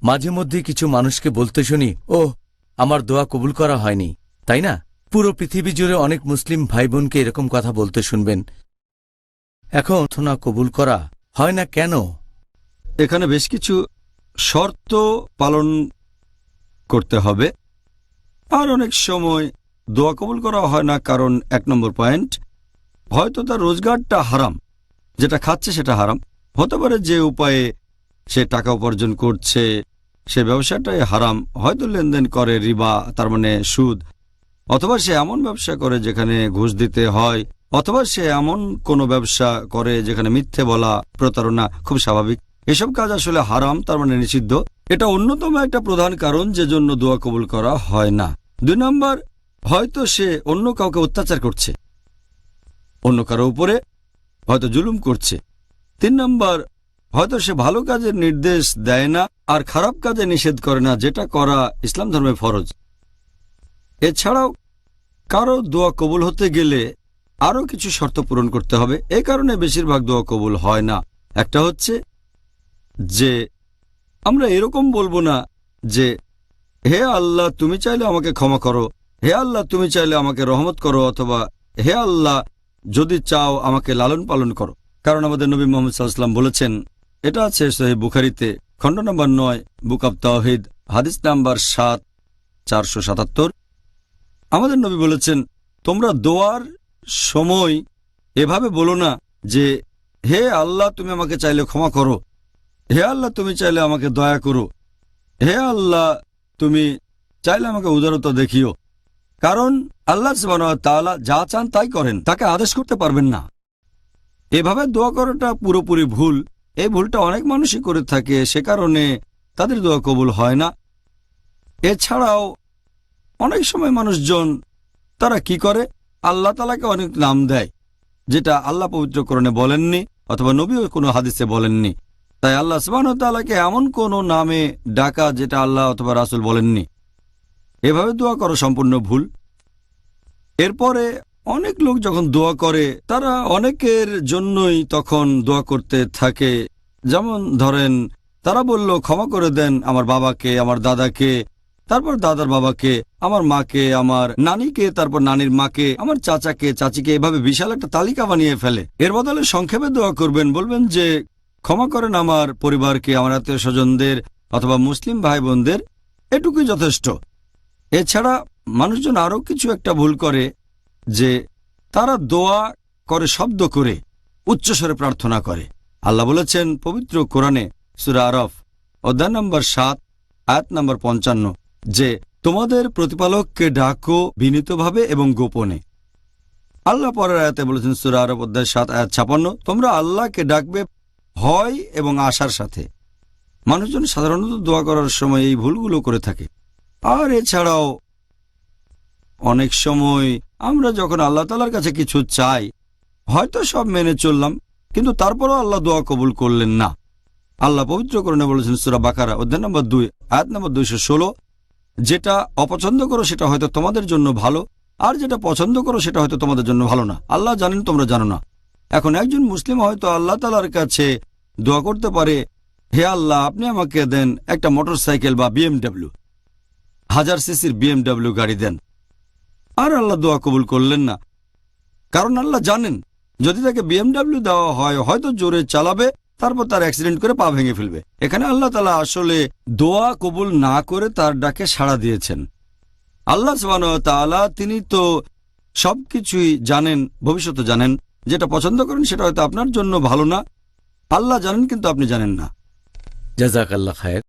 মাঝে মধ্যে কিছু মানুষকে বলতে শুনি, ও আমার দোয়া কবুল করা হয়নি, তাই না? পুরো পৃথিবী জুড়ে অনেক মুসলিম ভাই বোনকে এরকম কথা বলতে শুনবেন। এখন প্রার্থনা কবুল করা হয় না কেন? এখানে বেশ কিছু শর্ত পালন করতে হবে। আর অনেক সময় দোয়া কবুল করা হয় না কারণ 1 নম্বর পয়েন্ট, হয়তো তার রোজগারটা হারাম, যেটা খাচ্ছে সেটা হারাম। হতে পারে যে উপায়ে সে টাকা উপার্জন করছে সে ব্যবসাটাই হারাম, হয়তো লেনদেন করে রিবা, তার মানে সুদ, অথবা সে এমন ব্যবসা করে যেখানে ঘুষ দিতে হয়, অথবা সে এমন কোনো ব্যবসা করে যেখানে মিথ্যে বলা, প্রতারণা খুব স্বাভাবিক। এসব কাজ আসলে হারাম, তার মানে নিষিদ্ধ। এটা অন্যতম একটা প্রধান কারণ যে জন্য দোয়া কবুল করা হয় না। 2 নম্বর, হয়তো সে অন্য কাউকে অত্যাচার করছে, অন্য কারো উপরে হয়তো জুলুম করছে। 3 নম্বর, হয়তো সে ভালো কাজের নির্দেশ দেয় না আর খারাপ কাজে নিষেধ করে না, যেটা করা ইসলাম ধর্মে ফরজ। এছাড়াও কারো দোয়া কবুল হতে গেলে আরও কিছু শর্ত পূরণ করতে হবে। এই কারণে বেশিরভাগ দোয়া কবুল হয় না। একটা হচ্ছে যে আমরা এরকম বলবো না যে হে আল্লাহ তুমি চাইলে আমাকে ক্ষমা করো, হে আল্লাহ তুমি চাইলে আমাকে রহমত করো, অথবা হে আল্লাহ যদি চাও আমাকে লালন পালন করো। কারণ আমাদের নবী মুহাম্মদ সাল্লাল্লাহু আলাইহি ওয়াসাল্লাম বলেছেন, এটা আছে সহিহ বুখারীতে, খণ্ড নম্বর 9, বুক অব তাওহীদ, হাদিস নাম্বার 7, 477। আমাদের নবী বলেছেন, তোমরা দোয়ার সময় এভাবে বলো না যে হে আল্লাহ তুমি আমাকে চাইলে ক্ষমা করো, হে আল্লাহ তুমি চাইলে আমাকে দয়া করো, হে আল্লাহ তুমি চাইলে আমাকে উদারতা দেখিও। কারণ আল্লাহ সুবহানাহু ওয়া তাআলা যা চান তাই করেন, তাকে আদেশ করতে পারবেন না। এভাবে দোয়া করাটা পুরোপুরি ভুল। এই ভুলটা অনেক মানুষই করে থাকে, সে কারণে তাদের দোয়া কবুল হয় না। এছাড়াও অনেক সময় মানুষজন তারা কি করে, আল্লাহ তাআলাকে অনেক নাম দেয় যেটা আল্লাহ পবিত্র কোরআনে বলেননি অথবা নবীও কোনো হাদিসে বলেননি। তাই আল্লাহ সুবহানাহু ওয়া তাআলাকে এমন কোনো নামে ডাকা যেটা আল্লাহ অথবা রাসূল বলেননি, এভাবে দোয়া করা সম্পূর্ণ ভুল। এরপরে অনেক লোক যখন দোয়া করে তারা অনেকের জন্যই তখন দোয়া করতে থাকে। যেমন ধরেন তারা বলল ক্ষমা করে দেন আমার বাবাকে, আমার দাদাকে, তারপর দাদার বাবাকে, আমার মাকে, আমার নানিকে, তারপর নানির মাকে, আমার চাচাকে, চাচিকে, এভাবে বিশাল একটা তালিকা বানিয়ে ফেলে। এর বদলে সংক্ষেপে দোয়া করবেন, বলবেন যে ক্ষমা করেন আমার পরিবারকে, আমার আত্মীয় স্বজনদের অথবা মুসলিম ভাই বোনদের, এটুকুই যথেষ্ট। এছাড়া মানুষজন আরও কিছু একটা ভুল করে যে তারা দোয়া করে শব্দ করে, উচ্চস্বরে প্রার্থনা করে। আল্লাহ বলেছেন পবিত্র কোরআনে সূরা আরাফ অধ্যায় নম্বর 7, আয়াত নম্বর 55 যে তোমাদের প্রতিপালককে ডাকো বিনীতভাবে এবং গোপনে। আল্লাহ পরের আয়াতে বলেছেন সূরা আরাফ অধ্যায় 7, আয়াত 56 তোমরা আল্লাহকে ডাকবে ভয় এবং আশার সাথে। মানুষজন সাধারণত দোয়া করার সময় এই ভুলগুলো করে থাকে। আর এছাড়াও অনেক সময় আমরা যখন আল্লাহ তাআলার কাছে কিছু চাই, হয়তো সব মেনে চললাম, কিন্তু তারপরও আল্লাহ দোয়া কবুল করলেন না। আল্লাহ পবিত্র কোরআনে বলেছেন সূরা বাকারা অধ্যায় নম্বর 2, আয়াত নম্বর 216 যেটা অপছন্দ করো সেটা হয়তো তোমাদের জন্য ভালো, আর যেটা পছন্দ করো সেটা হয়তো তোমাদের জন্য ভালো না। আল্লাহ জানেন, তোমরা জানো না। এখন একজন মুসলিম হয়তো আল্লাহ তাআলার কাছে দোয়া করতে পারে, হে আল্লাহ আপনি আমাকে দেন একটা মোটরসাইকেল বা BMW, 1000 সিসির BMW গাড়ি দেন। আর আল্লাহ দোয়া কবুল করলেন না, কারণ আল্লাহ জানেন যদি তাকে BMW দেওয়া হয় হয়তো জোরে চালাবে, তারপর তার অ্যাক্সিডেন্ট করে পা ভেঙে ফেলবে। এখানে আল্লাহ তাআলা আসলে দোয়া কবুল না করে তার ডাকে সাড়া দিয়েছেন। আল্লাহ সুবহানাহু ওয়া তাআলা তিনি তো সবকিছুই জানেন, ভবিষ্যতে জানেন। যেটা পছন্দ করেন সেটা হয়তো আপনার জন্য ভালো না, আল্লাহ জানেন কিন্তু আপনি জানেন না। জাযাকাল্লাহ খায়ের।